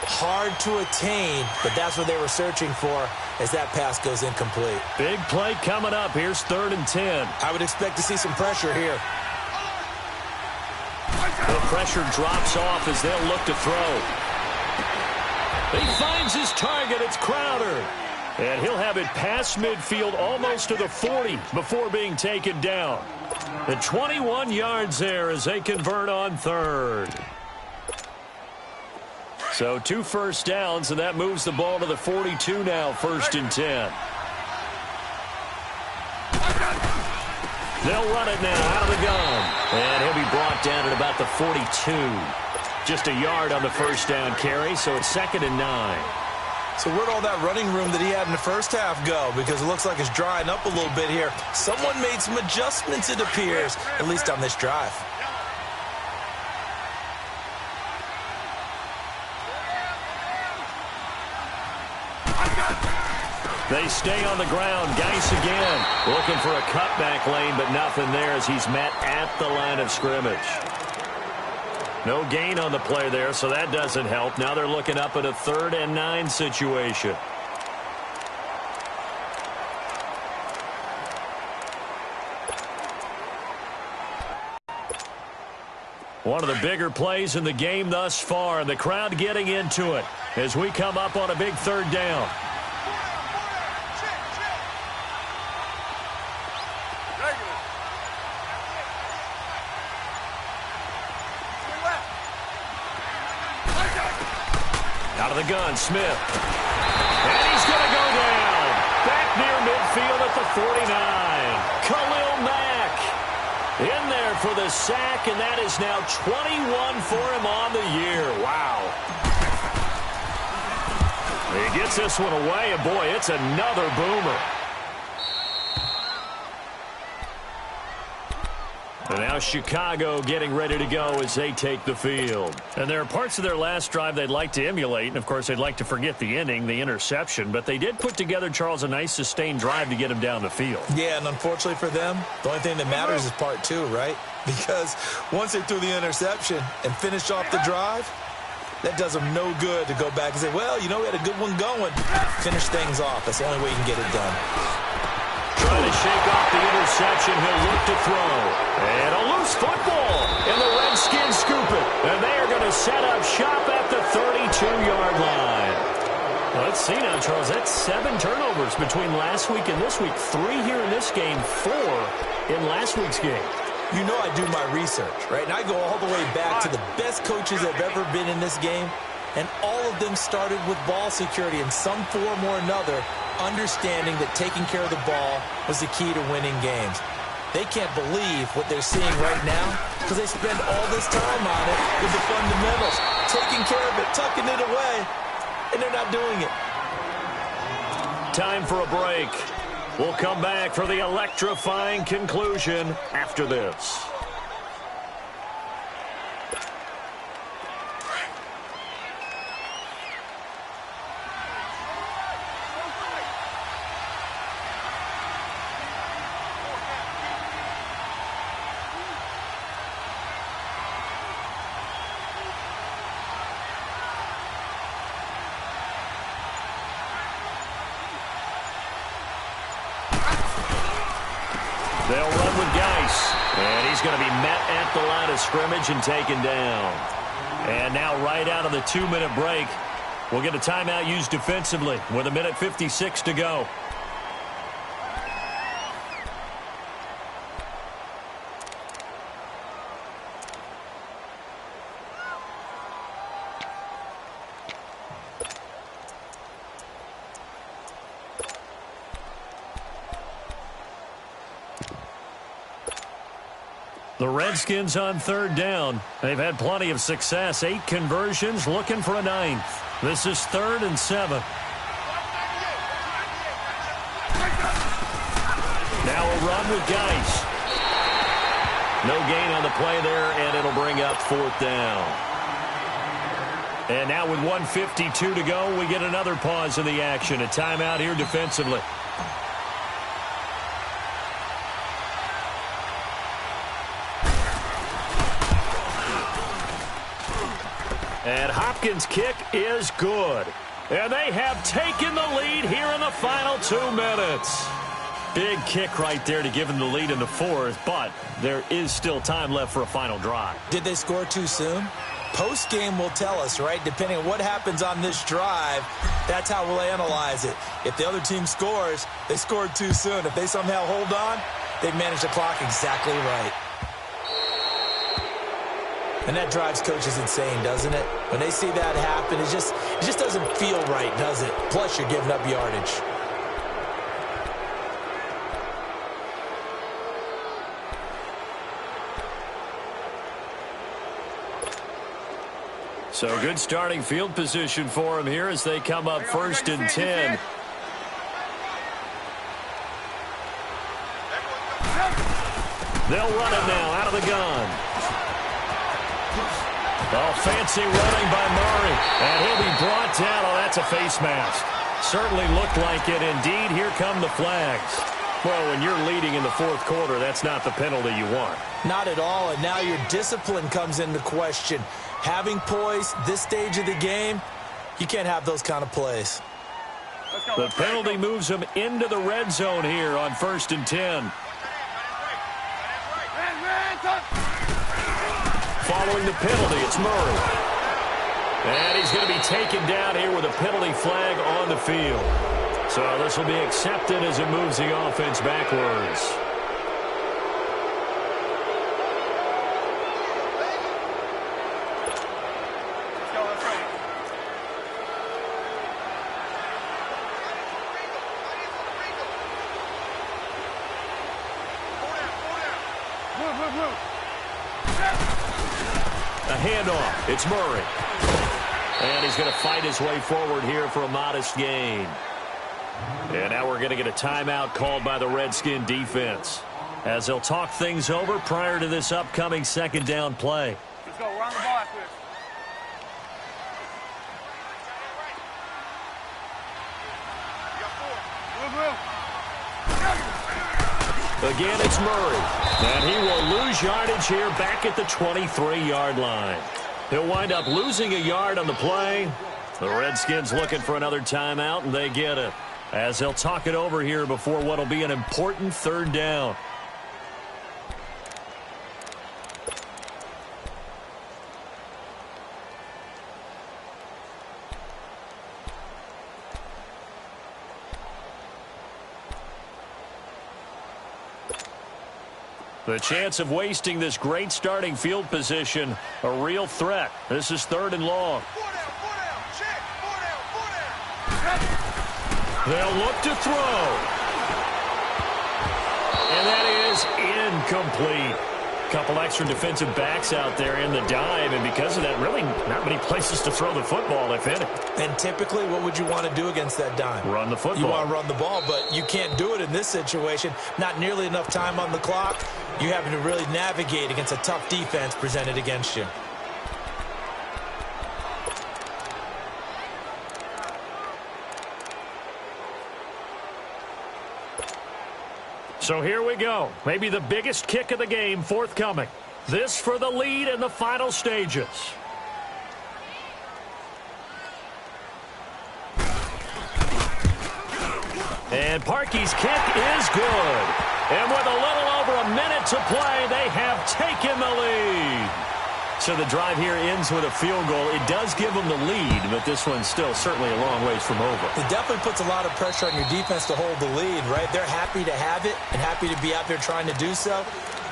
Hard to attain, but that's what they were searching for as that pass goes incomplete. Big play coming up. Here's 3rd and 10. I would expect to see some pressure here. The pressure drops off as they'll look to throw. He finds his target. It's Crowder. And he'll have it past midfield almost to the 40 before being taken down. The 21 yards there as they convert on 3rd. So 2 first downs, and that moves the ball to the 42 now, 1st and 10. They'll run it now out of the gun. And he'll be brought down at about the 42. Just a yard on the first down carry, so it's 2nd and 9. So where'd all that running room that he had in the first half go? Because it looks like it's drying up a little bit here. Someone made some adjustments, it appears, at least on this drive. They stay on the ground. Geis again. Looking for a cutback lane, but nothing there as he's met at the line of scrimmage. No gain on the play there, so that doesn't help. Now they're looking up at a 3rd and 9 situation. One of the bigger plays in the game thus far, and the crowd getting into it as we come up on a big 3rd down. Out of the gun, Smith. And he's going to go down. Back near midfield at the 49. Khalil Mack in there for the sack, and that is now 21 for him on the year. Wow. He gets this one away, and boy, it's another boomer. And now Chicago getting ready to go as they take the field. And there are parts of their last drive they'd like to emulate. And, of course, they'd like to forget the inning, the interception. But they did put together, Charles, a nice sustained drive to get him down the field. Yeah, and unfortunately for them, the only thing that matters is part 2, right? Because once they threw the interception and finished off the drive, that does them no good to go back and say, well, you know, we had a good one going. Finish things off. That's the only way you can get it done. Trying to shake off the interception. He'll look to throw. And a loose football. And the Redskins scoop it. And they are going to set up shop at the 32-yard line. Well, let's see now, Charles. That's 7 turnovers between last week and this week. 3 here in this game, 4 in last week's game. You know I do my research, right? And I go all the way back to the best coaches that have ever been in this game. And all of them started with ball security in some form or another, understanding that taking care of the ball was the key to winning games. They can't believe what they're seeing right now because they spend all this time on it with the fundamentals, taking care of it, tucking it away, and they're not doing it. Time for a break. We'll come back for the electrifying conclusion after this. They'll run with Geis. And he's going to be met at the line of scrimmage and taken down. And now right out of the 2-minute break, we'll get a timeout used defensively with 1:56 to go. The Redskins on 3rd down. They've had plenty of success. 8 conversions, looking for a 9th. This is 3rd and 7. Now a run with Geis. No gain on the play there, and it'll bring up 4th down. And now with 1:52 to go, we get another pause in the action. A timeout here defensively. And Hopkins' kick is good. And they have taken the lead here in the final 2 minutes. Big kick right there to give them the lead in the 4th, but there is still time left for a final drive. Did they score too soon? Post-game will tell us, right? Depending on what happens on this drive, that's how we'll analyze it. If the other team scores, they scored too soon. If they somehow hold on, they manage the clock exactly right. And that drives coaches insane, doesn't it? When they see that happen, it just doesn't feel right, does it? Plus, you're giving up yardage. So good starting field position for him here as they come up 1st and 10. They'll run it now out of the gun. Oh, fancy running by Murray. And he'll be brought down. Oh, that's a face mask. Certainly looked like it. Indeed, here come the flags. Well, when you're leading in the 4th quarter, that's not the penalty you want. Not at all, and now your discipline comes into question. Having poise this stage of the game, you can't have those kind of plays. The penalty moves him into the red zone here on 1st and 10. Following the penalty, it's Murray. And he's going to be taken down here with a penalty flag on the field. So this will be accepted as it moves the offense backwards. A handoff. It's Murray. And he's going to fight his way forward here for a modest gain. And now we're going to get a timeout called by the Redskin defense as they'll talk things over prior to this upcoming 2nd down play. Let's go. We're on the ball after this. Again, it's Murray. And he will lose yardage here back at the 23-yard line. He'll wind up losing a yard on the play. The Redskins looking for another timeout, and they get it, as they'll talk it over here before what will be an important 3rd down. The chance of wasting this great starting field position, a real threat. This is 3rd and long. They'll look to throw. And that is incomplete. Couple extra defensive backs out there in the dime, and because of that, really not many places to throw the football, if any. And typically, what would you want to do against that dime? Run the football. You want to run the ball, but you can't do it in this situation. Not nearly enough time on the clock. You having to really navigate against a tough defense presented against you. So here we go. Maybe the biggest kick of the game forthcoming. This for the lead in the final stages. And Parkey's kick is good. And with a little over a minute to play, they have taken the lead. So the drive here ends with a field goal. It does give them the lead, but this one's still certainly a long ways from over. It definitely puts a lot of pressure on your defense to hold the lead, right? They're happy to have it and happy to be out there trying to do so.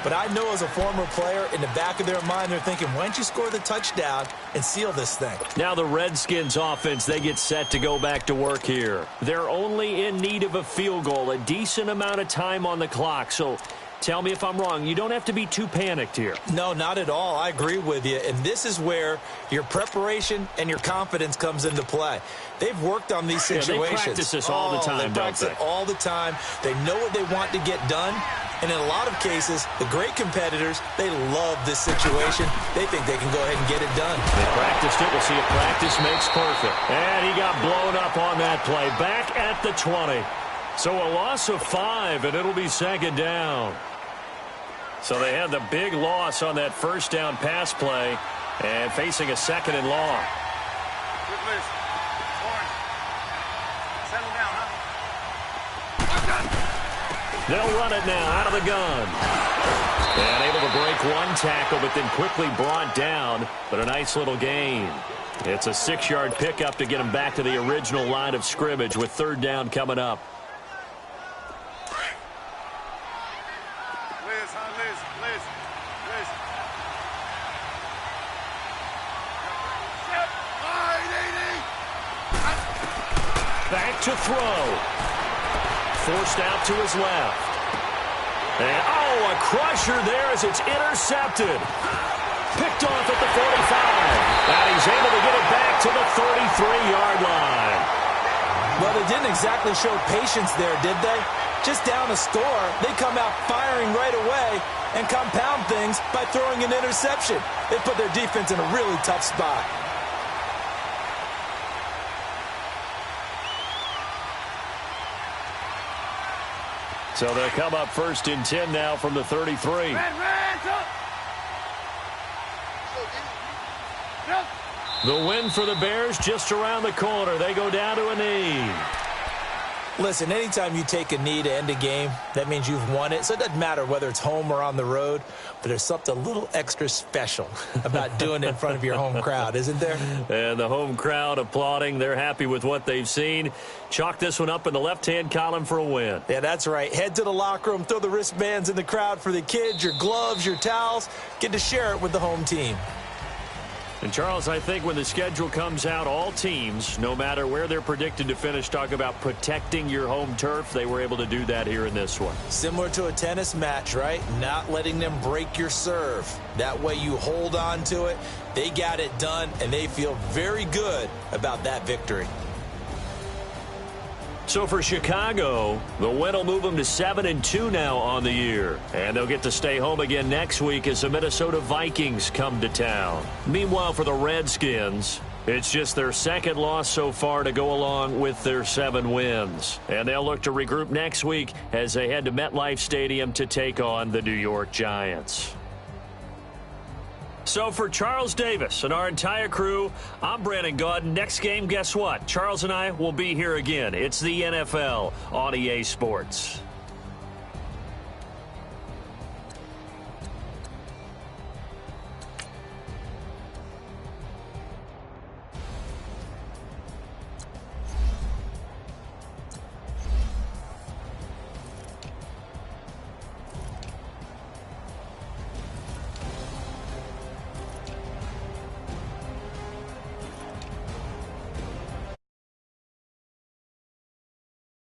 But I know as a former player, in the back of their mind, they're thinking, why don't you score the touchdown and seal this thing? Now the Redskins offense, they get set to go back to work here. They're only in need of a field goal, a decent amount of time on the clock. So tell me if I'm wrong. You don't have to be too panicked here. No, not at all. I agree with you. And this is where your preparation and your confidence comes into play. They've worked on these situations. Yeah, they practice this all the time, They practice it all the time. They know what they want to get done. And in a lot of cases, the great competitors, they love this situation. They think they can go ahead and get it done. They practiced it. We'll see if practice makes perfect. And he got blown up on that play. Back at the 20. So a loss of 5, and it'll be 2nd down. So they had the big loss on that 1st down pass play and facing a 2nd and long. Good list. Orange. Settle down, huh? They'll run it now out of the gun. And able to break one tackle, but then quickly brought down. But a nice little gain. It's a 6-yard pickup to get him back to the original line of scrimmage with 3rd down coming up. Back to throw. Forced out to his left. And, oh, a crusher there as it's intercepted. Picked off at the 45. And he's able to get it back to the 33-yard line. Well, they didn't exactly show patience there, did they? Just down a score, they come out firing right away and compound things by throwing an interception. They put their defense in a really tough spot. So they'll come up 1st and 10 now from the 33. The win for the Bears just around the corner. They go down to a knee. Listen, anytime you take a knee to end a game, that means you've won it. So it doesn't matter whether it's home or on the road, but there's something a little extra special about doing it in front of your home crowd, isn't there? And the home crowd applauding. They're happy with what they've seen. Chalk this one up in the left-hand column for a win. Yeah, that's right. Head to the locker room, throw the wristbands in the crowd for the kids, your gloves, your towels. Get to share it with the home team. And, Charles, I think when the schedule comes out, all teams, no matter where they're predicted to finish, talk about protecting your home turf. They were able to do that here in this one. Similar to a tennis match, right? Not letting them break your serve. That way you hold on to it. They got it done, and they feel very good about that victory. So for Chicago, the win will move them to 7-2 now on the year. And they'll get to stay home again next week as the Minnesota Vikings come to town. Meanwhile, for the Redskins, it's just their second loss so far to go along with their 7 wins. And they'll look to regroup next week as they head to MetLife Stadium to take on the New York Giants. So for Charles Davis and our entire crew, I'm Brandon Gaudin. Next game, guess what? Charles and I will be here again. It's the NFL on EA Sports.